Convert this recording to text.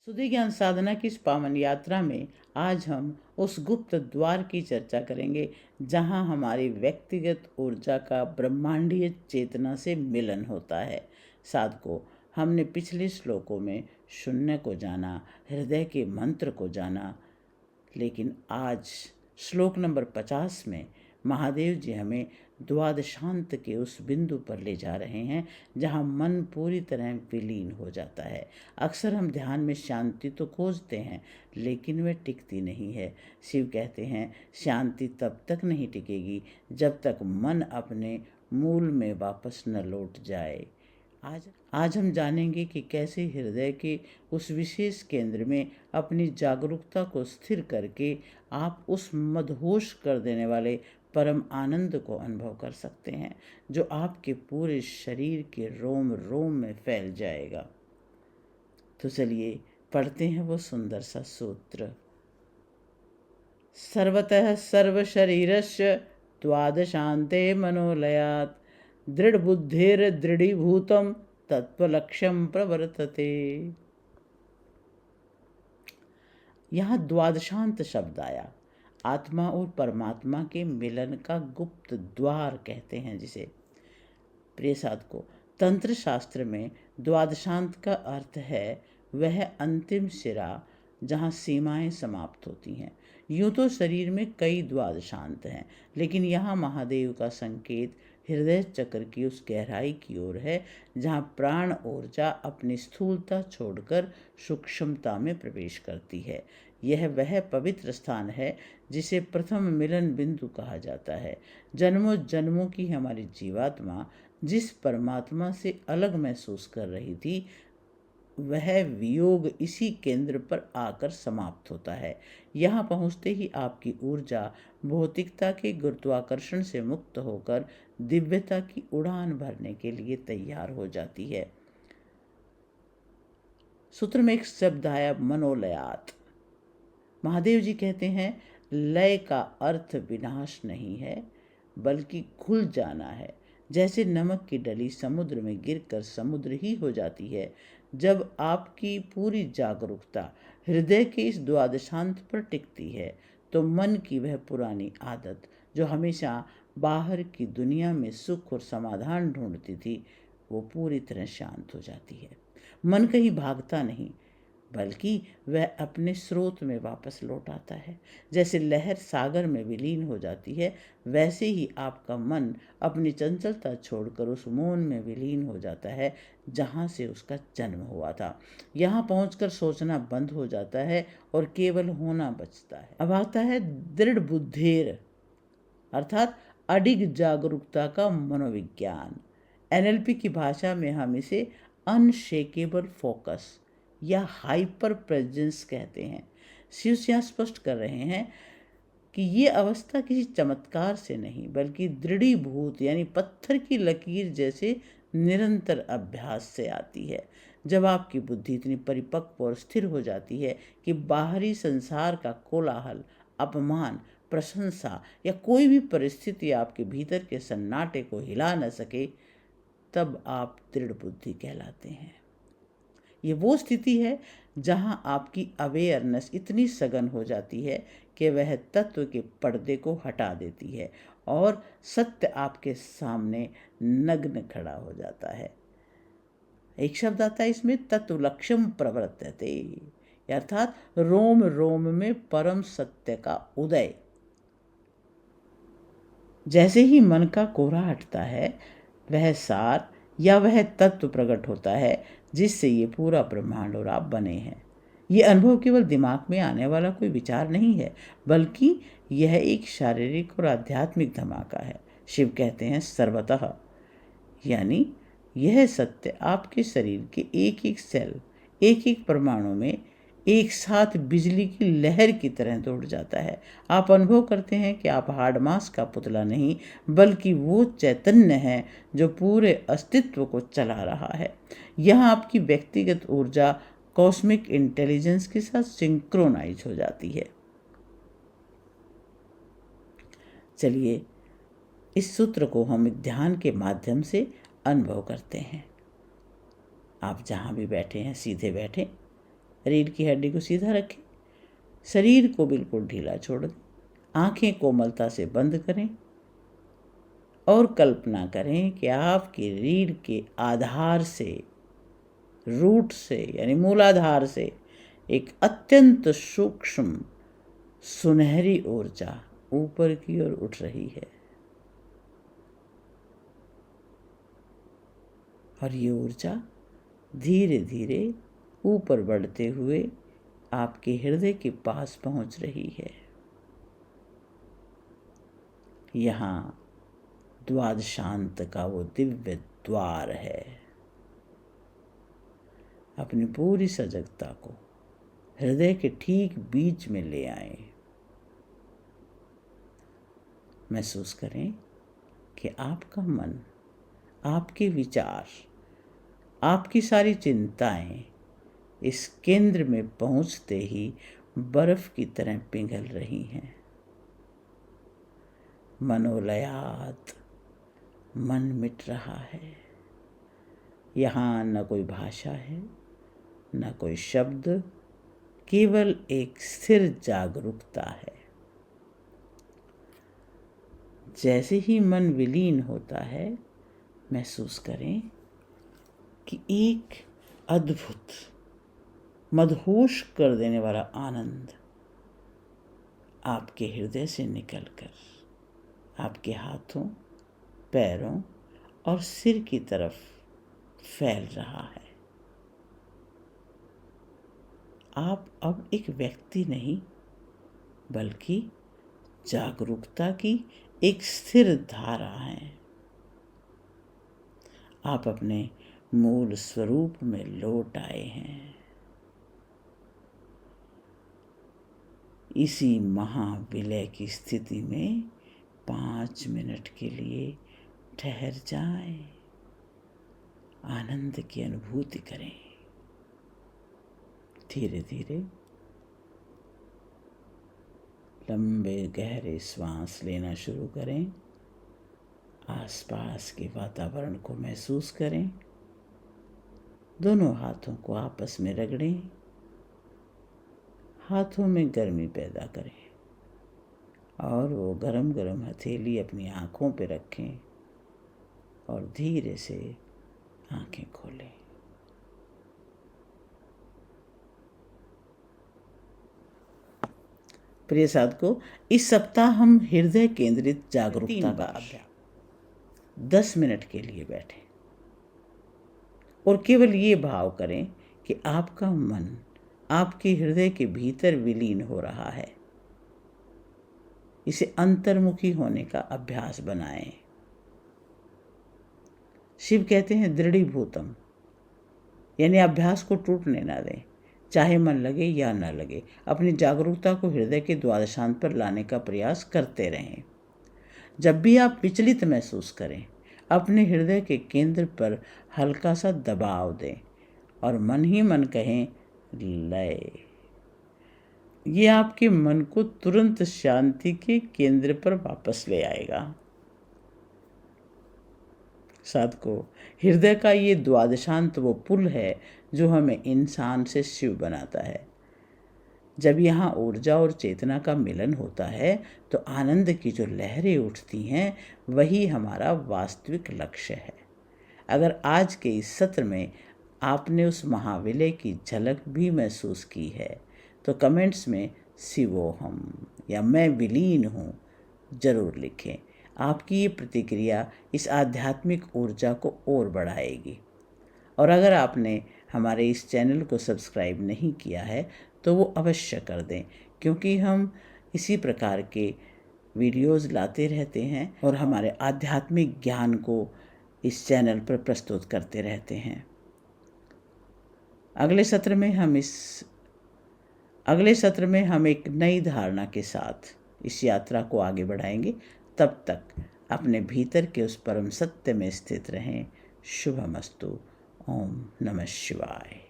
सुधि ज्ञान साधना की इस पावन यात्रा में आज हम उस गुप्त द्वार की चर्चा करेंगे जहां हमारी व्यक्तिगत ऊर्जा का ब्रह्मांडीय चेतना से मिलन होता है। साधकों, हमने पिछले श्लोकों में शून्य को जाना, हृदय के मंत्र को जाना, लेकिन आज श्लोक नंबर 50 में महादेव जी हमें द्वादशांत के उस बिंदु पर ले जा रहे हैं जहां मन पूरी तरह विलीन हो जाता है। अक्सर हम ध्यान में शांति तो खोजते हैं, लेकिन वह टिकती नहीं है। शिव कहते हैं, शांति तब तक नहीं टिकेगी जब तक मन अपने मूल में वापस न लौट जाए। आज हम जानेंगे कि कैसे हृदय के उस विशेष केंद्र में अपनी जागरूकता को स्थिर करके आप उस मदहोश कर देने वाले परम आनंद को अनुभव कर सकते हैं जो आपके पूरे शरीर के रोम रोम में फैल जाएगा। तो चलिए पढ़ते हैं वो सुंदर सा सूत्र। सर्वतः सर्वशरीरस्य द्वादशान्ते मनोलयात् दृढ़बुद्धिर्दृढ़ीभूतं तत्त्वलक्ष्यं प्रवर्तते। यहाँ द्वादशांत शब्द आया। आत्मा और परमात्मा के मिलन का गुप्त द्वार कहते हैं जिसे। प्रिय साधकों, तंत्र शास्त्र में द्वादशांत का अर्थ है वह अंतिम सिरा जहाँ सीमाएं समाप्त होती हैं। यूँ तो शरीर में कई द्वादशांत हैं, लेकिन यहाँ महादेव का संकेत हृदय चक्र की उस गहराई की ओर है जहाँ प्राण ऊर्जा अपनी स्थूलता छोड़कर सूक्ष्मता में प्रवेश करती है। यह वह पवित्र स्थान है जिसे प्रथम मिलन बिंदु कहा जाता है। जन्मों जन्मों की हमारी जीवात्मा जिस परमात्मा से अलग महसूस कर रही थी, वह वियोग इसी केंद्र पर आकर समाप्त होता है। यहाँ पहुँचते ही आपकी ऊर्जा भौतिकता के गुरुत्वाकर्षण से मुक्त होकर दिव्यता की उड़ान भरने के लिए तैयार हो जाती है। सूत्र में एक शब्द आया, मनोलयात। महादेव जी कहते हैं, लय का अर्थ विनाश नहीं है बल्कि खुल जाना है। जैसे नमक की डली समुद्र में गिरकर समुद्र ही हो जाती है, जब आपकी पूरी जागरूकता हृदय के इस द्वादशांत पर टिकती है तो मन की वह पुरानी आदत जो हमेशा बाहर की दुनिया में सुख और समाधान ढूंढती थी, वो पूरी तरह शांत हो जाती है। मन कहीं भागता नहीं, बल्कि वह अपने स्रोत में वापस लौट आता है। जैसे लहर सागर में विलीन हो जाती है, वैसे ही आपका मन अपनी चंचलता छोड़कर उस मौन में विलीन हो जाता है जहाँ से उसका जन्म हुआ था। यहाँ पहुँचकर सोचना बंद हो जाता है और केवल होना बचता है। अब आता है दृढ़ बुद्धिर, अर्थात अडिग जागरूकता का मनोविज्ञान। एनएलपी की भाषा में हम इसे अनशेकेबल फोकस या हाइपर प्रेजेंस कहते हैं। शिव यहाँ स्पष्ट कर रहे हैं कि ये अवस्था किसी चमत्कार से नहीं बल्कि दृढ़ीभूत यानी पत्थर की लकीर जैसे निरंतर अभ्यास से आती है। जब आपकी बुद्धि इतनी परिपक्व और स्थिर हो जाती है कि बाहरी संसार का कोलाहल, अपमान, प्रशंसा या कोई भी परिस्थिति आपके भीतर के सन्नाटे को हिला न सके, तब आप दृढ़ बुद्धि कहलाते हैं। ये वो स्थिति है जहाँ आपकी अवेयरनेस इतनी सघन हो जाती है कि वह तत्व के पर्दे को हटा देती है और सत्य आपके सामने नग्न खड़ा हो जाता है। एक शब्द आता है इसमें, तत्वलक्ष्यम प्रवर्तते, अर्थात रोम रोम में परम सत्य का उदय। जैसे ही मन का कोहरा हटता है, वह सार या वह तत्व प्रकट होता है जिससे ये पूरा ब्रह्मांड और आप बने हैं। ये अनुभव केवल दिमाग में आने वाला कोई विचार नहीं है, बल्कि यह एक शारीरिक और आध्यात्मिक धमाका है। शिव कहते हैं, सर्वतः, यानी यह सत्य आपके शरीर के एक एक सेल, एक एक परमाणु में एक साथ बिजली की लहर की तरह दौड़ जाता है। आप अनुभव करते हैं कि आप हार्ड मास का पुतला नहीं बल्कि वो चैतन्य है जो पूरे अस्तित्व को चला रहा है। यहाँ आपकी व्यक्तिगत ऊर्जा कॉस्मिक इंटेलिजेंस के साथ सिंक्रोनाइज हो जाती है। चलिए इस सूत्र को हम ध्यान के माध्यम से अनुभव करते हैं। आप जहाँ भी बैठे हैं सीधे बैठें, रीढ़ की हड्डी को सीधा रखें, शरीर को बिल्कुल ढीला छोड़ दें, आंखें कोमलता से बंद करें और कल्पना करें कि आपकी रीढ़ के आधार से, रूट से यानी मूलाधार से एक अत्यंत सूक्ष्म सुनहरी ऊर्जा ऊपर की ओर उठ रही है और ये ऊर्जा धीरे धीरे ऊपर बढ़ते हुए आपके हृदय के पास पहुंच रही है। यहाँ द्वादशांत का वो दिव्य द्वार है। अपनी पूरी सजगता को हृदय के ठीक बीच में ले आए। महसूस करें कि आपका मन, आपके विचार, आपकी सारी चिंताएं इस केंद्र में पहुंचते ही बर्फ की तरह पिघल रही हैं। मनोलयात मन मिट रहा है। यहाँ न कोई भाषा है, न कोई शब्द, केवल एक स्थिर जागरूकता है। जैसे ही मन विलीन होता है, महसूस करें कि एक अद्भुत, मदहोश कर देने वाला आनंद आपके हृदय से निकलकर आपके हाथों, पैरों और सिर की तरफ फैल रहा है। आप अब एक व्यक्ति नहीं, बल्कि जागरूकता की एक स्थिर धारा हैं। आप अपने मूल स्वरूप में लौट आए हैं। इसी महाविलय की स्थिति में 5 मिनट के लिए ठहर जाएं, आनंद की अनुभूति करें। धीरे धीरे लंबे गहरे श्वास लेना शुरू करें। आसपास के वातावरण को महसूस करें। दोनों हाथों को आपस में रगड़ें। हाथों में गर्मी पैदा करें और वो गरम गरम हथेली अपनी आँखों पे रखें और धीरे से आँखें खोलें। प्रिय साधकों, इस सप्ताह हम हृदय केंद्रित जागरूकता का अभ्यास 10 मिनट के लिए बैठें और केवल ये भाव करें कि आपका मन आपके हृदय के भीतर विलीन हो रहा है। इसे अंतर्मुखी होने का अभ्यास बनाएं। शिव कहते हैं दृढ़ीभूतम, यानी अभ्यास को टूटने ना दें, चाहे मन लगे या न लगे। अपनी जागरूकता को हृदय के द्वादशांत पर लाने का प्रयास करते रहें। जब भी आप विचलित महसूस करें, अपने हृदय के केंद्र पर हल्का सा दबाव दें और मन ही मन कहें लय। ये आपके मन को तुरंत शांति के केंद्र पर वापस ले आएगा। साधकों, हृदय का ये द्वादशांत वो पुल है जो हमें इंसान से शिव बनाता है। जब यहाँ ऊर्जा और चेतना का मिलन होता है तो आनंद की जो लहरें उठती हैं, वही हमारा वास्तविक लक्ष्य है। अगर आज के इस सत्र में आपने उस महाविलय की झलक भी महसूस की है तो कमेंट्स में शिवोहम या मैं विलीन हूँ जरूर लिखें। आपकी ये प्रतिक्रिया इस आध्यात्मिक ऊर्जा को और बढ़ाएगी। और अगर आपने हमारे इस चैनल को सब्सक्राइब नहीं किया है तो वो अवश्य कर दें, क्योंकि हम इसी प्रकार के वीडियोस लाते रहते हैं और हमारे आध्यात्मिक ज्ञान को इस चैनल पर प्रस्तुत करते रहते हैं। अगले सत्र में हम एक नई धारणा के साथ इस यात्रा को आगे बढ़ाएंगे। तब तक अपने भीतर के उस परम सत्य में स्थित रहें। शुभमस्तु। ओम नमः शिवाय।